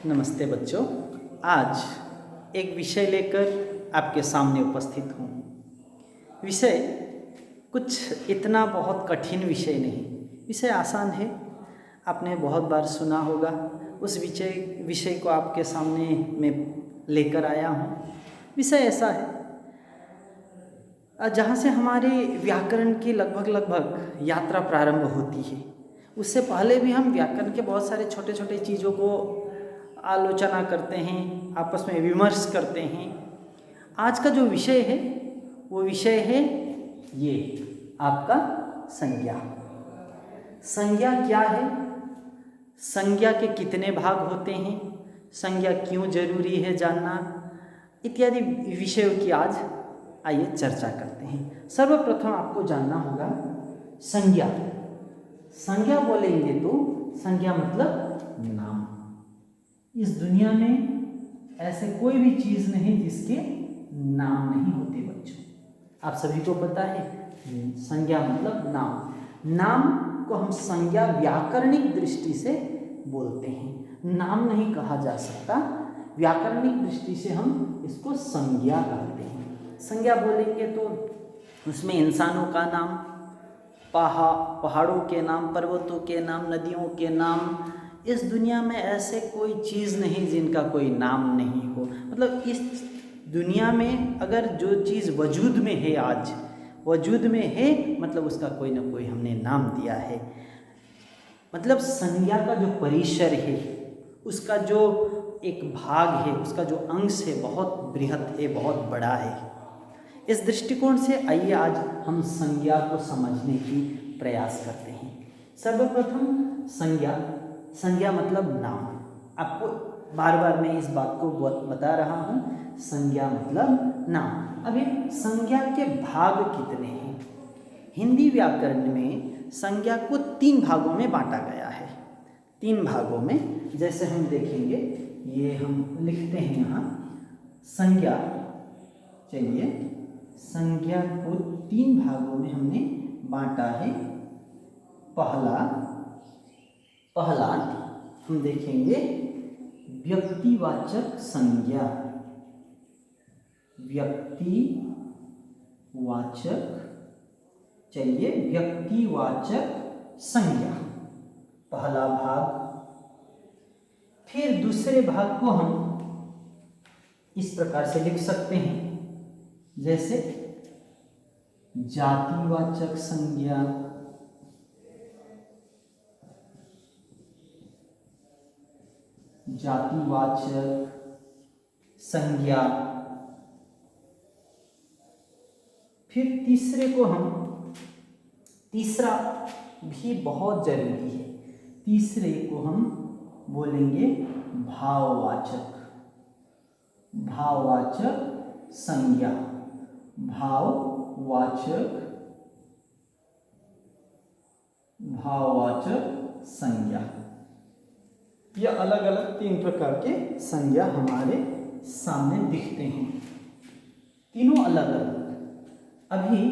नमस्ते बच्चों। आज एक विषय लेकर आपके सामने उपस्थित हूँ। विषय कुछ इतना बहुत कठिन विषय नहीं, विषय आसान है। आपने बहुत बार सुना होगा। उस विषय को आपके सामने मैं लेकर आया हूँ। विषय ऐसा है जहाँ से हमारे व्याकरण की लगभग यात्रा प्रारंभ होती है। उससे पहले भी हम व्याकरण के बहुत सारे छोटे छोटे चीज़ों को आलोचना करते हैं, आपस में विमर्श करते हैं। आज का जो विषय है वो विषय है ये आपका संज्ञा। संज्ञा क्या है, संज्ञा के कितने भाग होते हैं, संज्ञा क्यों जरूरी है जानना, इत्यादि विषयों की आज आइए चर्चा करते हैं। सर्वप्रथम आपको जानना होगा संज्ञा। संज्ञा बोलेंगे तो संज्ञा मतलब नाम। इस दुनिया में ऐसे कोई भी चीज़ नहीं जिसके नाम नहीं होते बच्चों। आप सभी को पता है संज्ञा मतलब नाम। नाम को हम संज्ञा व्याकरणिक दृष्टि से बोलते हैं, नाम नहीं कहा जा सकता। व्याकरणिक दृष्टि से हम इसको संज्ञा कहते हैं। संज्ञा बोलेंगे तो उसमें इंसानों का नाम, पहाड़ों के नाम, पर्वतों के नाम, नदियों के नाम। इस दुनिया में ऐसे कोई चीज़ नहीं जिनका कोई नाम नहीं हो। मतलब इस दुनिया में अगर जो चीज़ वजूद में है, आज वजूद में है, मतलब उसका कोई ना कोई हमने नाम दिया है। मतलब संज्ञा का जो परिसर है, उसका जो एक भाग है, उसका जो अंश है, बहुत बृहत है, बहुत बड़ा है। इस दृष्टिकोण से आइए आज हम संज्ञा को समझने की प्रयास करते हैं। सर्वप्रथम संज्ञा मतलब नाम। आपको बार बार मैं इस बात को बता रहा हूँ, संज्ञा मतलब नाम। अभी संज्ञा के भाग कितने हैं? हिंदी व्याकरण में संज्ञा को 3 भागों में बांटा गया है। 3 भागों में, जैसे हम देखेंगे, ये हम लिखते हैं यहाँ संज्ञा। चलिए, संज्ञा को 3 भागों में हमने बांटा है। पहला हम देखेंगे व्यक्तिवाचक संज्ञा। व्यक्तिवाचक संज्ञा पहला भाग। फिर दूसरे भाग को हम इस प्रकार से लिख सकते हैं, जैसे जातिवाचक संज्ञा, फिर तीसरा भी बहुत जरूरी है, तीसरे को हम बोलेंगे भाववाचक संज्ञा। भाववाचक संज्ञा। ये अलग अलग 3 प्रकार के संज्ञा हमारे सामने दिखते हैं, तीनों अलग अलग। अभी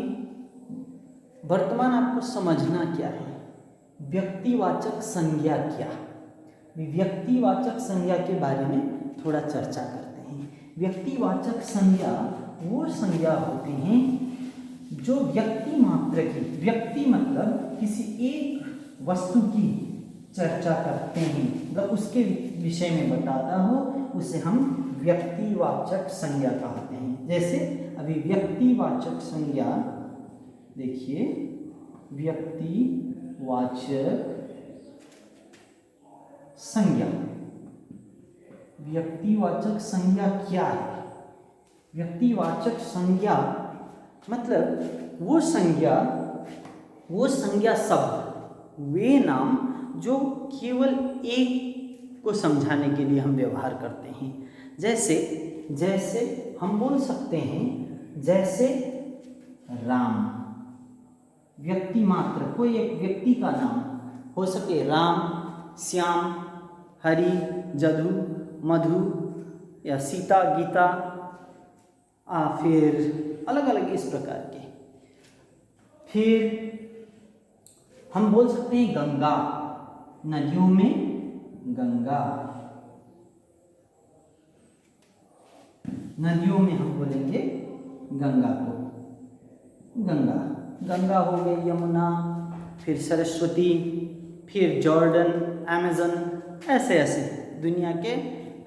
वर्तमान आपको समझना क्या है, व्यक्तिवाचक संज्ञा क्या। व्यक्तिवाचक संज्ञा के बारे में थोड़ा चर्चा करते हैं। व्यक्तिवाचक संज्ञा वो संज्ञा होते हैं जो व्यक्ति मात्र की, व्यक्ति मतलब किसी एक वस्तु की चर्चा करते हैं, मतलब उसके विषय में बताता हो, उसे हम व्यक्तिवाचक संज्ञा कहते हैं। जैसे अभी व्यक्तिवाचक संज्ञा देखिए, व्यक्तिवाचक संज्ञा क्या है? व्यक्तिवाचक संज्ञा मतलब वो संज्ञा शब्द, वे नाम जो केवल एक को समझाने के लिए हम व्यवहार करते हैं। जैसे हम बोल सकते हैं, जैसे राम, व्यक्ति मात्र, कोई एक व्यक्ति का नाम हो सके, राम, श्याम, हरि, जदु, मधु या सीता, गीता, फिर अलग अलग इस प्रकार के। फिर हम बोल सकते हैं गंगा, नदियों में गंगा, नदियों में हम बोलेंगे गंगा को, गंगा। गंगा हो गई, यमुना, फिर सरस्वती, फिर जॉर्डन, अमेज़न, ऐसे ऐसे दुनिया के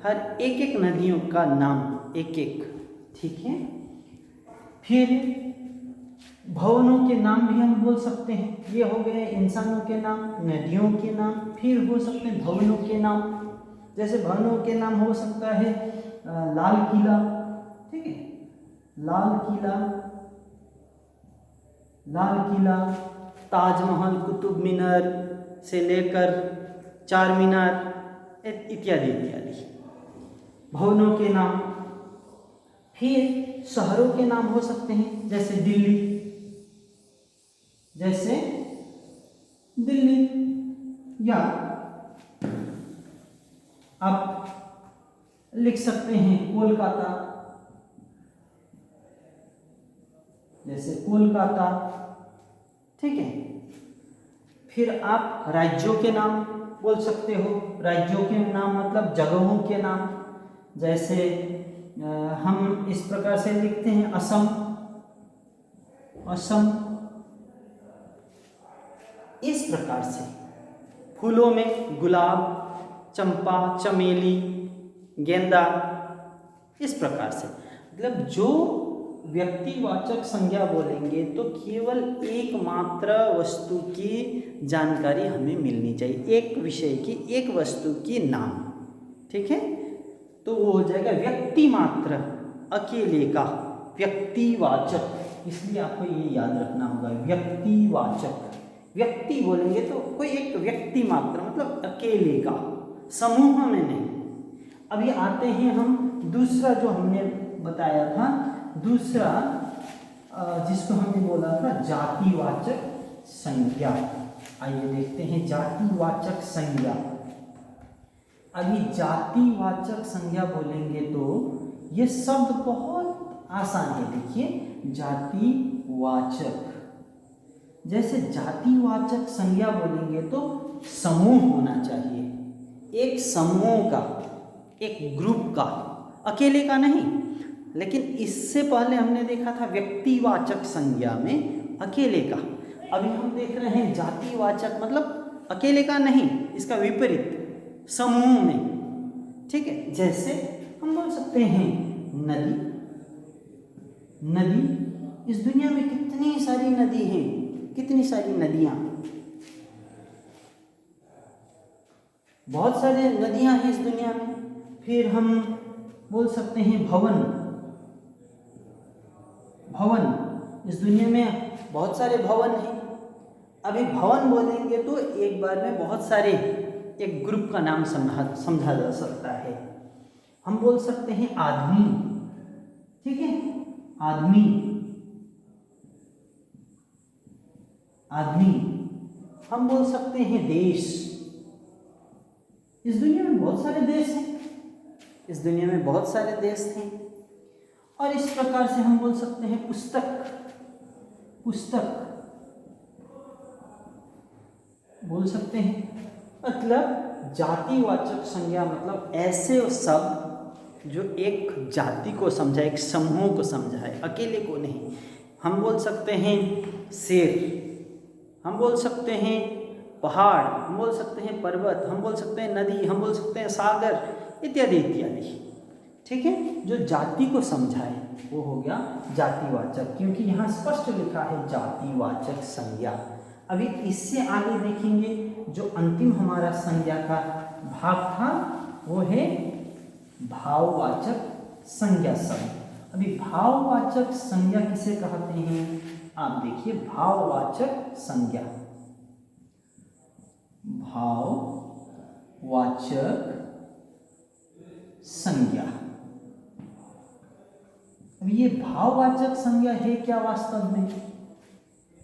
हर एक एक नदियों का नाम एक एक, ठीक है। फिर भवनों के नाम भी हम बोल सकते हैं। ये हो गए इंसानों के नाम, नदियों के नाम। फिर हो सकते हैं भवनों के नाम, जैसे भवनों के नाम हो सकता है लाल किला, ठीक है, लाल किला, लाल किला, ताजमहल, कुतुब मीनार से लेकर चार मीनार इत्यादि इत्यादि भवनों के नाम। फिर शहरों के नाम हो सकते हैं, जैसे दिल्ली, जैसे दिल्ली, या आप लिख सकते हैं कोलकाता, जैसे कोलकाता, ठीक है। फिर आप राज्यों के नाम बोल सकते हो। राज्यों के नाम मतलब जगहों के नाम, जैसे हम इस प्रकार से लिखते हैं असम, असम। इस प्रकार से फूलों में गुलाब, चंपा, चमेली, गेंदा, इस प्रकार से। मतलब जो व्यक्तिवाचक संज्ञा बोलेंगे तो केवल एकमात्र वस्तु की जानकारी हमें मिलनी चाहिए, एक विषय की, एक वस्तु की नाम, ठीक है। तो वो हो जाएगा व्यक्ति मात्र, अकेले का, व्यक्तिवाचक। इसलिए आपको ये याद रखना होगा, व्यक्तिवाचक। व्यक्ति बोलेंगे तो कोई एक व्यक्ति मात्र, मतलब अकेले का, समूह में नहीं। अभी आते हैं हम दूसरा जो हमने बताया था, दूसरा जिसको हमने बोला था जातिवाचक संज्ञा। आइए देखते हैं जातिवाचक संज्ञा। अभी जातिवाचक संज्ञा बोलेंगे तो ये शब्द बहुत आसान है। देखिए जातिवाचक, जैसे जातिवाचक संज्ञा बोलेंगे तो समूह होना चाहिए, एक समूह का, एक ग्रुप का, अकेले का नहीं। लेकिन इससे पहले हमने देखा था व्यक्तिवाचक संज्ञा में अकेले का। अभी हम देख रहे हैं जातिवाचक मतलब अकेले का नहीं, इसका विपरीत, समूह में, ठीक है। जैसे हम बोल सकते हैं नदी, नदी। इस दुनिया में कितनी सारी नदी हैं, कितनी सारी नदियां, बहुत सारे नदियां हैं इस दुनिया में। फिर हम बोल सकते हैं भवन, भवन। इस दुनिया में बहुत सारे भवन हैं। अभी भवन बोलेंगे तो एक बार में बहुत सारे, एक ग्रुप का नाम समझा जा सकता है। हम बोल सकते हैं आदमी, ठीक है, आदमी, आदमी। हम बोल सकते हैं देश। इस दुनिया में बहुत सारे देश हैं, इस दुनिया में बहुत सारे देश हैं। और इस प्रकार से हम बोल सकते हैं पुस्तक, पुस्तक बोल सकते हैं। मतलब जातिवाचक संज्ञा मतलब ऐसे शब्द जो एक जाति को समझाए, एक समूह को समझाए, अकेले को नहीं। हम बोल सकते हैं शेर, हम बोल सकते हैं पहाड़, हम बोल सकते हैं पर्वत, हम बोल सकते हैं नदी, हम बोल सकते हैं सागर, इत्यादि इत्यादि, ठीक है। जो जाति को समझाए वो हो गया जातिवाचक, क्योंकि यहाँ स्पष्ट लिखा है जातिवाचक संज्ञा। अभी इससे आगे देखेंगे जो अंतिम हमारा संज्ञा का भाग था वो है भाववाचक संज्ञा शब्द। अभी भाववाचक संज्ञा किसे कहते हैं, आप देखिए भाववाचक संज्ञा, भाववाचक संज्ञा। अब ये भाववाचक संज्ञा है क्या वास्तव में?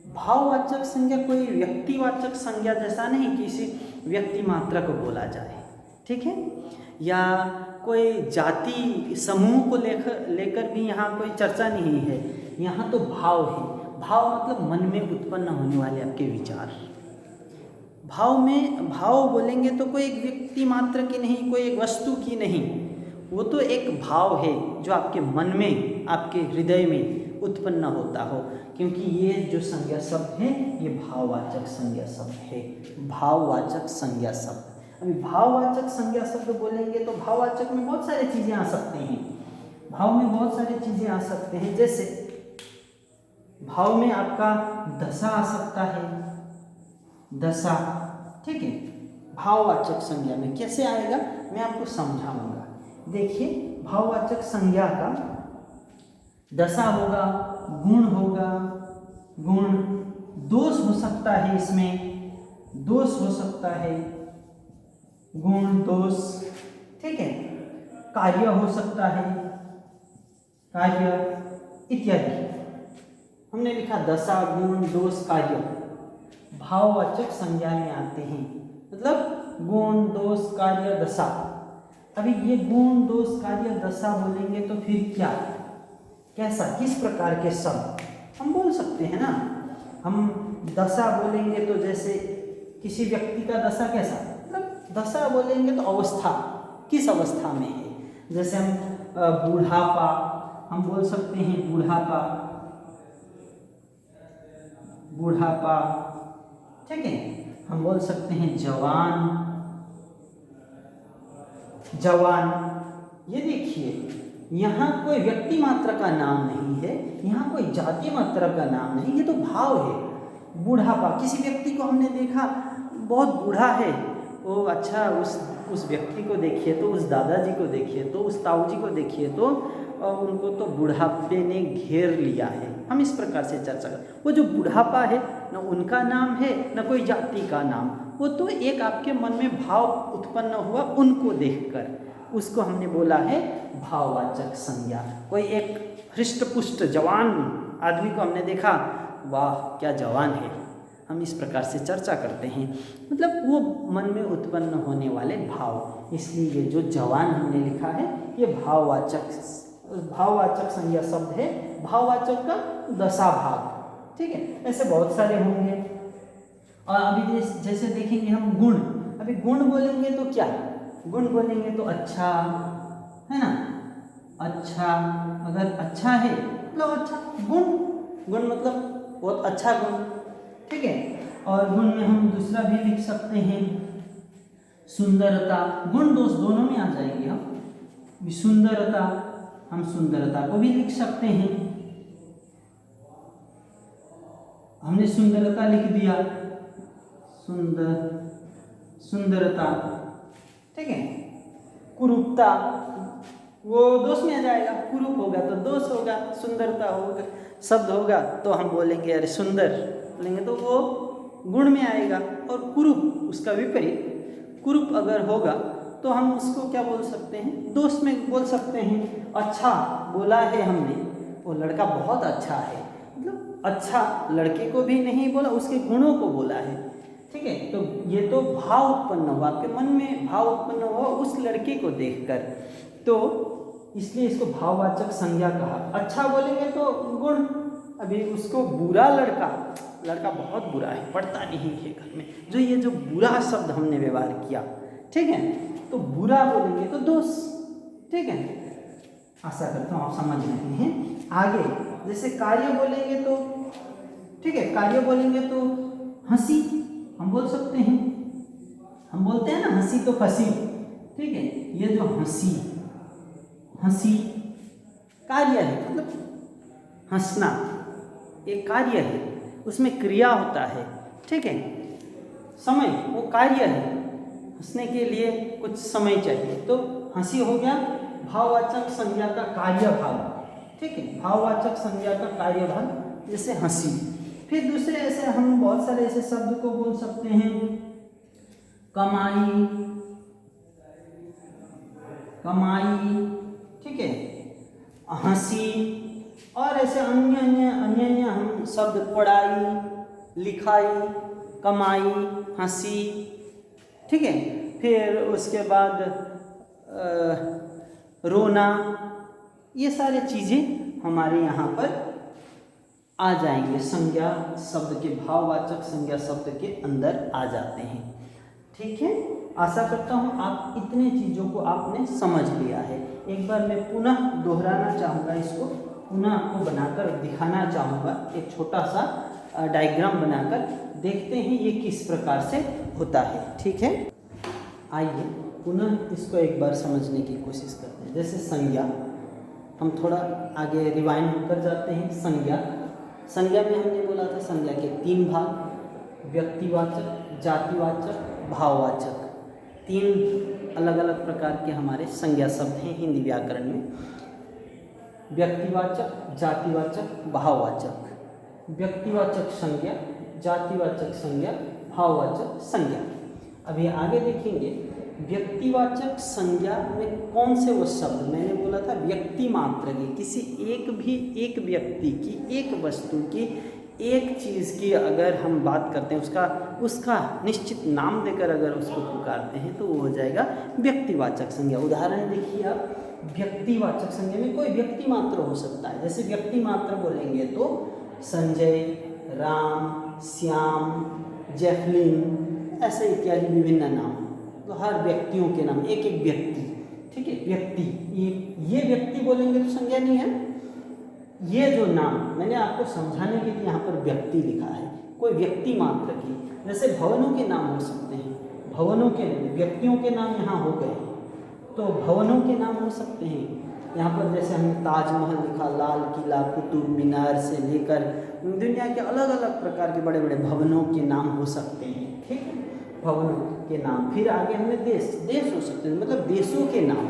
भाववाचक संज्ञा कोई व्यक्तिवाचक संज्ञा जैसा नहीं, किसी व्यक्ति मात्रा को बोला जाए, ठीक है, या कोई जाति समूह को लेकर भी यहाँ कोई चर्चा नहीं है। यहाँ तो भाव है। भाव मतलब मन में उत्पन्न होने वाले आपके विचार। भाव में, भाव बोलेंगे तो कोई एक व्यक्ति मात्र की नहीं, कोई एक वस्तु की नहीं, वो तो एक भाव है जो आपके मन में, आपके हृदय में उत्पन्न होता हो, क्योंकि ये जो संज्ञा शब्द है ये भाववाचक संज्ञा शब्द है। भाववाचक संज्ञा शब्द, अभी भाववाचक संज्ञा शब्द बोलेंगे तो भाववाचक में बहुत सारी चीज़ें आ सकते हैं। भाव में बहुत सारी चीज़ें आ सकते हैं, जैसे भाव में आपका दशा आ सकता है, दशा, ठीक है। भाववाचक संज्ञा में कैसे आएगा मैं आपको समझाऊंगा। देखिए, भाववाचक संज्ञा का दशा होगा, गुण होगा, गुण, दोष हो सकता है, इसमें दोष हो सकता है, गुण दोष, ठीक है। कार्य हो सकता है, कार्य इत्यादि। हमने लिखा दशा, गुण, दोष, कार्य भाववाचक संज्ञा में आते हैं, मतलब गुण, दोष, कार्य, दशा। अभी ये गुण, दोष, कार्य, दशा बोलेंगे तो फिर क्या, कैसा, किस प्रकार के शब्द हम बोल सकते हैं ना। हम दशा बोलेंगे तो जैसे किसी व्यक्ति का दशा कैसा, मतलब दशा बोलेंगे तो अवस्था, किस अवस्था में है। जैसे हम बुढ़ापा हम बोल सकते हैं, बुढ़ापा, बुढ़ापा, ठीक है। हम बोल सकते हैं जवान, जवान। ये देखिए, यहाँ कोई व्यक्ति मात्र का नाम नहीं है, यहाँ कोई जाति मात्र का नाम नहीं, ये तो भाव है। बुढ़ापा, किसी व्यक्ति को हमने देखा बहुत बूढ़ा है, वो अच्छा, उस व्यक्ति को देखिए तो, उस दादाजी को देखिए तो, उस ताऊ जी को देखिए तो उनको तो बुढ़ापे ने घेर लिया है। हम इस प्रकार से चर्चा करें। वो जो बुढ़ापा है, न उनका नाम है न कोई जाति का नाम, वो तो एक आपके मन में भाव उत्पन्न हुआ उनको देखकर, उसको हमने बोला है भाववाचक संज्ञा। कोई एक हृष्ट पुष्ट जवान आदमी को हमने देखा, वाह क्या जवान है, हम इस प्रकार से चर्चा करते हैं, मतलब वो मन में उत्पन्न होने वाले भाव। इसलिए ये जो जवान हमने लिखा है ये भाववाचक संज्ञा शब्द है, भाववाचक का दशा भाग, ठीक है। ऐसे बहुत सारे होंगे। और अभी जैसे देखेंगे हम गुण, अभी गुण बोलेंगे तो क्या, गुण बोलेंगे तो अच्छा, है ना, अच्छा, अगर अच्छा है मतलब अच्छा गुण, गुण मतलब बहुत अच्छा गुण, ठीक है। और गुण में हम दूसरा भी लिख सकते हैं सुंदरता, गुण दोष दोनों में आ जाएंगे हम। सुंदरता, हम सुंदरता को भी लिख सकते हैं, हमने सुंदरता लिख दिया, सुंदरता, ठीक है। कुरूपता, वो दोष में आ जाएगा, कुरूप होगा तो दोष होगा, सुंदरता होगा शब्द होगा तो हम बोलेंगे अरे सुंदर बोलेंगे तो वो गुण में आएगा। और कुरूप उसका विपरीत, कुरूप अगर होगा तो हम उसको क्या बोल सकते हैं, दोष में बोल सकते हैं। अच्छा बोला है हमने, वो लड़का बहुत अच्छा है, मतलब अच्छा लड़के को भी नहीं बोला, उसके गुणों को बोला है, ठीक है। तो ये तो भाव उत्पन्न हुआ, आपके मन में भाव उत्पन्न हुआ उस लड़के को देखकर, तो इसलिए इसको भाववाचक संज्ञा कहा। अच्छा बोलेंगे तो गुण, अभी उसको बुरा लड़का बहुत बुरा है, पढ़ता नहीं है घर में, जो ये जो बुरा शब्द हमने व्यवहार किया, ठीक है, तो बुरा बोलेंगे तो दोष, ठीक है। आशा करता हूँ आप समझ रहे हैं। आगे जैसे कार्य बोलेंगे तो, ठीक है, कार्य बोलेंगे तो हंसी हम बोल सकते हैं, हम बोलते हैं ना हंसी तो फंसी, ठीक है। ये जो हंसी, हंसी कार्य है, मतलब हंसना एक कार्य है, उसमें क्रिया होता है, ठीक है। समय वो कार्य है, हंसने के लिए कुछ समय चाहिए, तो हंसी हो गया भाववाचक संज्ञा का कार्य भाग, ठीक है, भाववाचक संज्ञा का कार्य भाग, जैसे हंसी। फिर दूसरे ऐसे हम बहुत सारे ऐसे शब्द को बोल सकते हैं, कमाई, कमाई, ठीक है, हंसी, और ऐसे अन्य हम शब्द पढ़ाई, लिखाई, कमाई, हंसी, ठीक है। फिर उसके बाद रोना, ये सारी चीज़ें हमारे यहाँ पर आ जाएंगे, संज्ञा शब्द के, भाववाचक संज्ञा शब्द के अंदर आ जाते हैं, ठीक है। आशा करता हूँ आप इतने चीज़ों को आपने समझ लिया है। एक बार मैं पुनः दोहराना चाहूँगा, इसको पुनः आपको बनाकर दिखाना चाहूँगा, एक छोटा सा डायग्राम बनाकर देखते हैं ये किस प्रकार से होता है। ठीक है, आइए पुनः इसको एक बार समझने की कोशिश करते हैं। जैसे संज्ञा, हम थोड़ा आगे रिवाइंड होकर जाते हैं। संज्ञा में हमने बोला था संज्ञा के 3 भाग, व्यक्तिवाचक, जातिवाचक, भाववाचक। 3 अलग अलग प्रकार के हमारे संज्ञा शब्द हैं हिंदी व्याकरण में। व्यक्तिवाचक, जातिवाचक, भाववाचक। व्यक्तिवाचक संज्ञा, जातिवाचक संज्ञा, भाववाचक संज्ञा। अभी आगे देखेंगे व्यक्तिवाचक संज्ञा में कौन से वो शब्द, मैंने बोला था व्यक्ति मात्र की, किसी एक व्यक्ति की, एक वस्तु की, एक चीज़ की अगर हम बात करते हैं, उसका निश्चित नाम देकर अगर उसको पुकारते हैं तो वो हो जाएगा व्यक्तिवाचक संज्ञा। उदाहरण देखिए आप, व्यक्तिवाचक संज्ञा में कोई व्यक्ति मात्र हो सकता है। जैसे व्यक्ति मात्र बोलेंगे तो संजय, राम, श्याम, जैफलिन, ऐसे इत्यादि विभिन्न नाम, तो हर व्यक्तियों के नाम, एक एक व्यक्ति। ठीक है, व्यक्ति, ये व्यक्ति बोलेंगे तो संज्ञा नहीं है। ये जो नाम मैंने आपको समझाने के लिए यहाँ पर व्यक्ति लिखा है, कोई व्यक्ति मात्र की। जैसे भवनों के नाम हो सकते हैं, भवनों के व्यक्तियों के नाम यहाँ हो गए, तो भवनों के नाम हो सकते हैं। यहाँ पर जैसे हमने ताजमहल लिखा, लाल किला, कुतुब मीनार से लेकर दुनिया के अलग अलग प्रकार के बड़े बड़े भवनों के नाम हो सकते हैं। ठीक है, भवनों के नाम। फिर आगे हमने देश हो सकते हैं, मतलब देशों के नाम,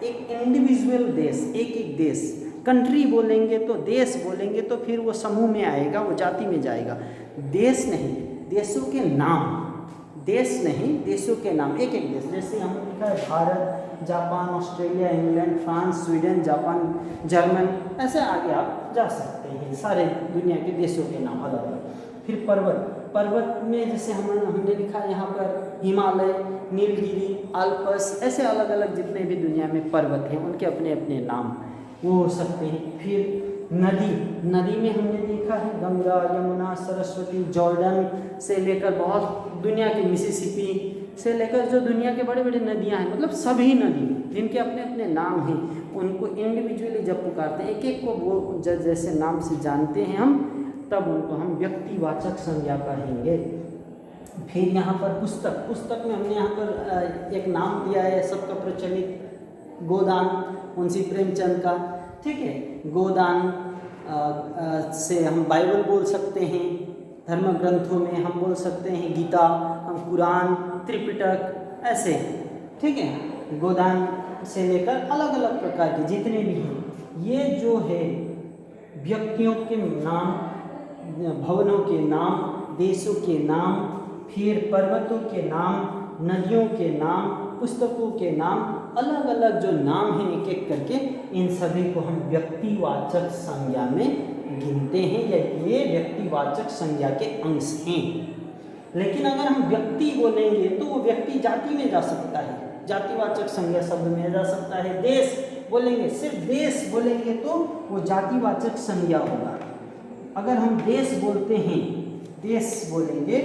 एक इंडिविजुअल देश, एक देश। कंट्री बोलेंगे तो, देश बोलेंगे तो फिर वो समूह में आएगा, वो जाति में जाएगा। देश नहीं, देशों के नाम, देश नहीं देशों के नाम, एक एक देश। जैसे हमने लिखा है Bharat, Japan, Australia, England, France, Sweden, Japan, German, ऐसे आगे आप जा सकते हैं। सारे दुनिया के देशों के नाम अलग अलग। फिर पर्वत में जैसे हमने लिखा है यहाँ पर हिमालय, नीलगिरी, आल्प्स, ऐसे अलग अलग जितने भी दुनिया में पर्वत हैं उनके अपने अपने नाम वो हो सकते हैं। फिर नदी में हमने देखा है गंगा, यमुना, सरस्वती, जॉर्डन से लेकर बहुत दुनिया के मिसिसिपी से लेकर जो दुनिया के बड़े बड़े नदियाँ हैं, मतलब सभी नदी जिनके अपने अपने नाम हैं, उनको इंडिविजुअली जब पुकारते हैं, एक एक को वो जैसे नाम से जानते हैं हम, तब उनको हम व्यक्तिवाचक संज्ञा कहेंगे। फिर यहाँ पर पुस्तक में हमने यहाँ पर एक नाम दिया है सबका प्रचलित, गोदान, मुंशी प्रेमचंद का। ठीक है, गोदान से हम बाइबल बोल सकते हैं, धर्म ग्रंथों में हम बोल सकते हैं गीता, हम कुरान, त्रिपिटक, ऐसे। ठीक है, गोदान से लेकर अलग अलग प्रकार के जितने भी हैं, ये जो है व्यक्तियों के नाम, भवनों के नाम, देशों के नाम, फिर पर्वतों के नाम, नदियों के नाम, पुस्तकों के नाम, अलग अलग जो नाम हैं एक एक करके, इन सभी को हम व्यक्तिवाचक संज्ञा में गिनते हैं, या ये व्यक्तिवाचक संज्ञा के अंश हैं। लेकिन अगर हम व्यक्ति बोलेंगे तो वो व्यक्ति जाति में जा सकता है, जातिवाचक संज्ञा शब्द में जा सकता है। देश बोलेंगे, सिर्फ देश बोलेंगे तो वो जातिवाचक संज्ञा होगा। अगर हम देश बोलते हैं, देश बोलेंगे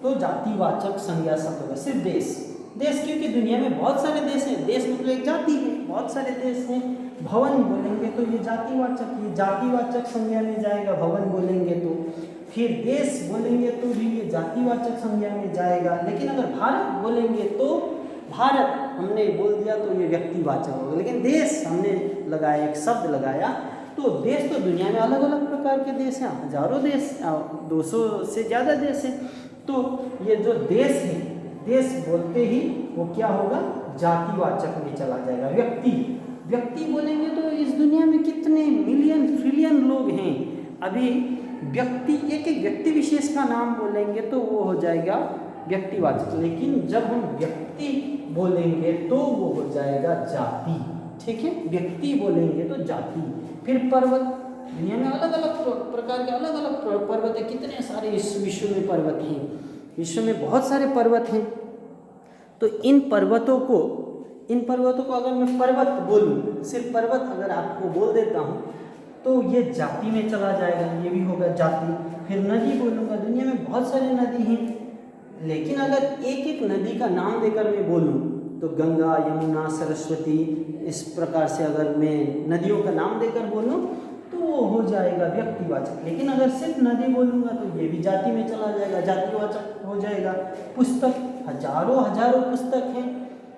तो जातिवाचक संज्ञा शब्द होगा, सिर्फ देश। क्योंकि दुनिया में बहुत सारे देश हैं, देश मतलब एक जाति है, बहुत सारे देश हैं। भवन बोलेंगे तो ये जातिवाचक संज्ञा में जाएगा, भवन बोलेंगे तो। फिर देश बोलेंगे तो भी ये जातिवाचक संज्ञा में जाएगा। लेकिन अगर भारत बोलेंगे तो भारत हमने बोल दिया तो ये व्यक्तिवाचक होगा। लेकिन देश हमने लगाया, एक शब्द लगाया, तो देश तो दुनिया में अलग अलग प्रकार के देश हैं, हजारों देश, 200 से ज़्यादा देश हैं। तो ये जो देश है, देश बोलते ही वो क्या होगा, जातिवाचक में चला जाएगा। व्यक्ति बोलेंगे तो इस दुनिया में कितने मिलियन ट्रिलियन लोग हैं। अभी व्यक्ति, एक एक व्यक्ति विशेष का नाम बोलेंगे तो वो हो जाएगा व्यक्तिवाचक। लेकिन जब हम व्यक्ति बोलेंगे तो वो हो जाएगा जाति। ठीक है, व्यक्ति बोलेंगे तो जाति। फिर पर्वत, दुनिया में अलग अलग प्रकार के अलग अलग पर्वत है, कितने सारे इस विश्व में पर्वत हैं, विश्व में बहुत सारे पर्वत हैं। तो इन पर्वतों को अगर मैं पर्वत बोलूँ, सिर्फ पर्वत अगर आपको बोल देता हूँ तो ये जाति में चला जाएगा, ये भी होगा जाति। फिर नदी बोलूँगा, दुनिया में बहुत सारे नदी हैं, लेकिन अगर एक एक नदी का नाम देकर मैं बोलूँ तो गंगा, यमुना, सरस्वती, इस प्रकार से अगर मैं नदियों का नाम देकर बोलूँ तो वो हो जाएगा व्यक्तिवाचक। लेकिन अगर सिर्फ नदी बोलूँगा तो ये भी जाति में चला जाएगा, जातिवाचक हो जाएगा। पुस्तक, हजारों हजारों पुस्तक हैं,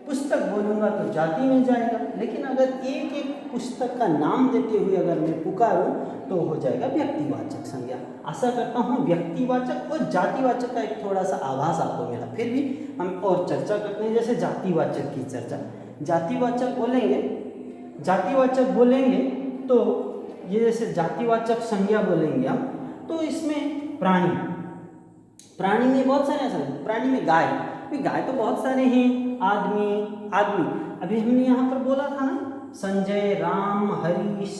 पुस्तक बोलूँगा तो जाति में जाएगा। लेकिन अगर एक एक पुस्तक का नाम देते हुए अगर मैं पुकारूँ तो हो जाएगा व्यक्तिवाचक संज्ञा। आशा करता हूँ व्यक्तिवाचक और जातिवाचक का एक थोड़ा सा आभास आपको मिला। फिर भी हम और चर्चा करते हैं, जैसे जातिवाचक की चर्चा। जातिवाचक बोलेंगे तो ये जैसे जातिवाचक संज्ञा बोलेंगे हम, तो इसमें प्राणी में बहुत सारे ऐसा, प्राणी में गाय तो बहुत सारे हैं, आदमी अभी हमने यहाँ पर बोला था ना, संजय, राम, हरीश,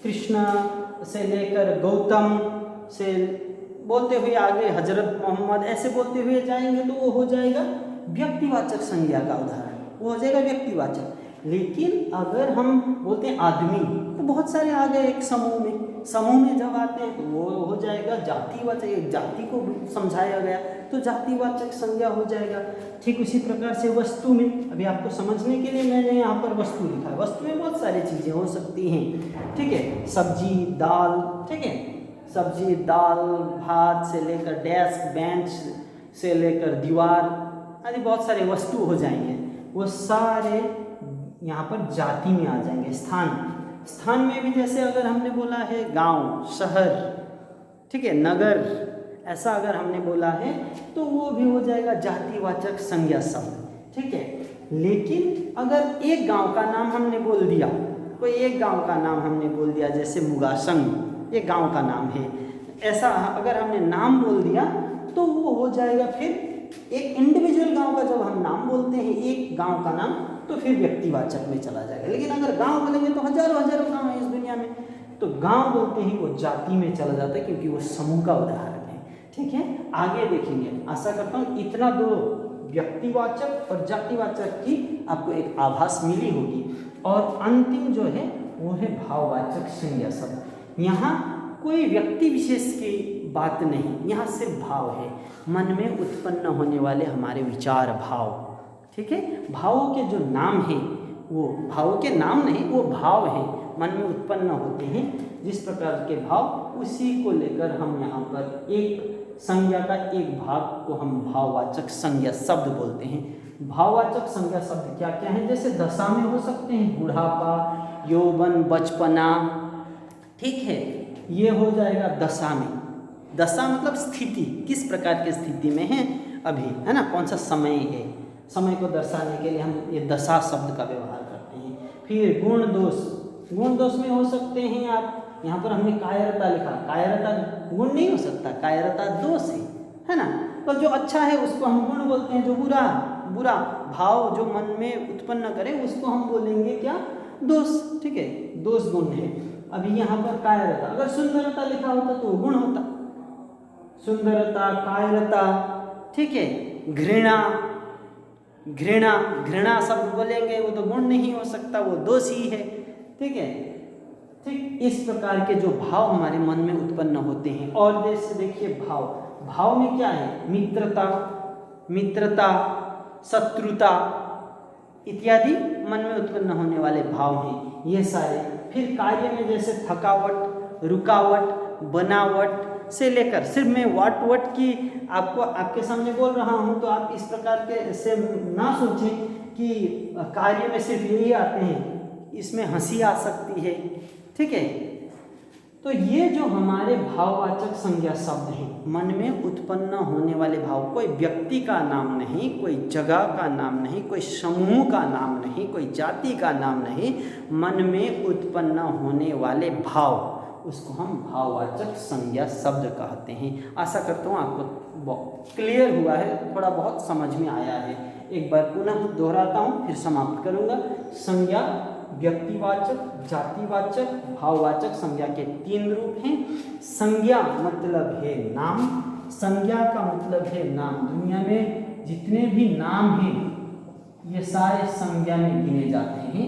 कृष्ण से लेकर गौतम से बोलते हुए आगे हजरत मोहम्मद, ऐसे बोलते हुए जाएंगे तो वो हो जाएगा व्यक्तिवाचक संज्ञा का उदाहरण, वो हो जाएगा व्यक्तिवाचक। लेकिन अगर हम बोलते हैं आदमी तो बहुत सारे आ गए एक समूह में जब आते हैं तो वो हो जाएगा जातिवाचक, एक जाति को समझाया गया तो जातिवाचक संज्ञा हो जाएगा। ठीक उसी प्रकार से वस्तु में, अभी आपको समझने के लिए मैंने यहाँ पर वस्तु लिखा है, वस्तु में बहुत सारी चीज़ें हो सकती हैं, ठीक है, सब्जी, दाल, ठीक है, सब्जी, दाल, भात से लेकर डेस्क, बेंच से लेकर दीवार आदि बहुत सारे वस्तु हो जाएंगे। वो सारे यहाँ पर जाति में आ जाएंगे। स्थान में भी जैसे अगर हमने बोला है गांव, शहर, ठीक है, नगर, ऐसा अगर हमने बोला है तो वो भी हो जाएगा जातिवाचक संज्ञा शब्द, ठीक है। लेकिन अगर एक गांव का नाम हमने बोल दिया, कोई एक गांव का नाम हमने बोल दिया, जैसे मुगासंग एक गांव का नाम है, ऐसा अगर हमने नाम बोल दिया तो वो हो जाएगा फिर एक इंडिविजुअल गांव का जब हम नाम बोलते हैं, एक गांव का नाम, तो फिर व्यक्तिवाचक में चला जाएगा। लेकिन अगर गांव बोलेंगे तो हजारों गांव हैं इस दुनिया में, तो गांव बोलते ही वो जाति में चला जाता है क्योंकि वो समूह का उदाहरण है, ठीक है। आगे देखेंगे, आशा करता हूँ इतना दो व्यक्तिवाचक और जातिवाचक की आपको एक आभास मिली होगी। और अंतिम जो है वो है भाववाचक संज्ञा शब्द। यहाँ कोई व्यक्ति विशेष की बात नहीं, यहाँ सिर्फ भाव है, मन में उत्पन्न होने वाले हमारे विचार, भाव, ठीक है। भावों के जो नाम हैं वो भावों के नाम नहीं, वो भाव हैं, मन में उत्पन्न होते हैं जिस प्रकार के भाव, उसी को लेकर हम यहाँ पर एक संज्ञा का एक भाग को हम भाववाचक संज्ञा शब्द बोलते हैं। भाववाचक संज्ञा शब्द क्या क्या है, जैसे दशा में हो सकते हैं, बुढ़ापा, यौवन, बचपना, ठीक है, ये हो जाएगा दशा में। दशा मतलब स्थिति, किस प्रकार की स्थिति में है अभी, है ना, कौन सा समय है, समय को दर्शाने के लिए हम ये दशा शब्द का व्यवहार करते हैं। फिर गुण दोष में हो सकते हैं आप, यहाँ पर हमने कायरता लिखा, कायरता गुण नहीं हो सकता, कायरता दोष है ना। तो जो अच्छा है उसको हम गुण बोलते हैं, जो बुरा भाव जो मन में उत्पन्न करे उसको हम बोलेंगे क्या, दोष, ठीक है, दोष गुण है। अभी यहाँ पर कायरता, अगर सुंदरता लिखा होता तो गुण होता, सुंदरता, कायरता, ठीक है। घृणा शब्द बोलेंगे वो तो गुण नहीं हो सकता, वो दोष ही है, ठीक है। ठीक इस प्रकार के जो भाव हमारे मन में उत्पन्न होते हैं। और जैसे देखिए भाव में क्या है, मित्रता, शत्रुता इत्यादि मन में उत्पन्न होने वाले भाव हैं ये सारे। फिर कार्य में जैसे थकावट, रुकावट, बनावट से लेकर, सिर्फ मैं वट की आपको आपके सामने बोल रहा हूँ तो आप इस प्रकार के से ना सोचें कि कार्य में सिर्फ यही आते हैं, इसमें हंसी आ सकती है, ठीक है। तो ये जो हमारे भाववाचक संज्ञा शब्द हैं, मन में उत्पन्न होने वाले भाव, कोई व्यक्ति का नाम नहीं, कोई जगह का नाम नहीं, कोई समूह का नाम नहीं, कोई जाति का नाम नहीं, मन में उत्पन्न होने वाले भाव, उसको हम भाववाचक संज्ञा शब्द कहते हैं। आशा करता हूँ आपको क्लियर हुआ है, थोड़ा बहुत समझ में आया है। एक बार पुनः दोहराता हूँ फिर समाप्त करूँगा। संज्ञा व्यक्तिवाचक, जातिवाचक, भाववाचक संज्ञा के 3 रूप हैं। संज्ञा मतलब है नाम, संज्ञा का मतलब है नाम। दुनिया में जितने भी नाम हैं ये सारे संज्ञा में गिने जाते हैं,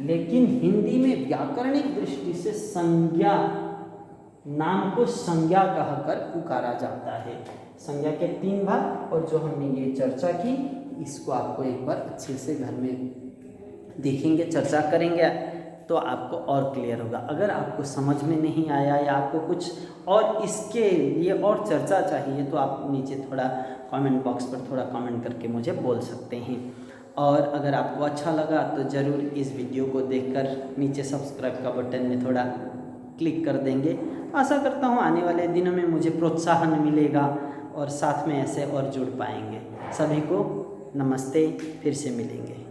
लेकिन हिंदी में व्याकरणिक दृष्टि से संज्ञा, नाम को संज्ञा कहकर पुकारा जाता है। संज्ञा के 3 भाग, और जो हमने ये चर्चा की इसको आपको एक बार अच्छे से घर में देखेंगे, चर्चा करेंगे तो आपको और क्लियर होगा। अगर आपको समझ में नहीं आया या आपको कुछ और इसके लिए और चर्चा चाहिए तो आप नीचे थोड़ा कमेंट बॉक्स पर थोड़ा कमेंट करके मुझे बोल सकते हैं। और अगर आपको अच्छा लगा तो ज़रूर इस वीडियो को देखकर नीचे सब्सक्राइब का बटन में थोड़ा क्लिक कर देंगे। आशा करता हूँ आने वाले दिनों में मुझे प्रोत्साहन मिलेगा और साथ में ऐसे और जुड़ पाएंगे। सभी को नमस्ते, फिर से मिलेंगे।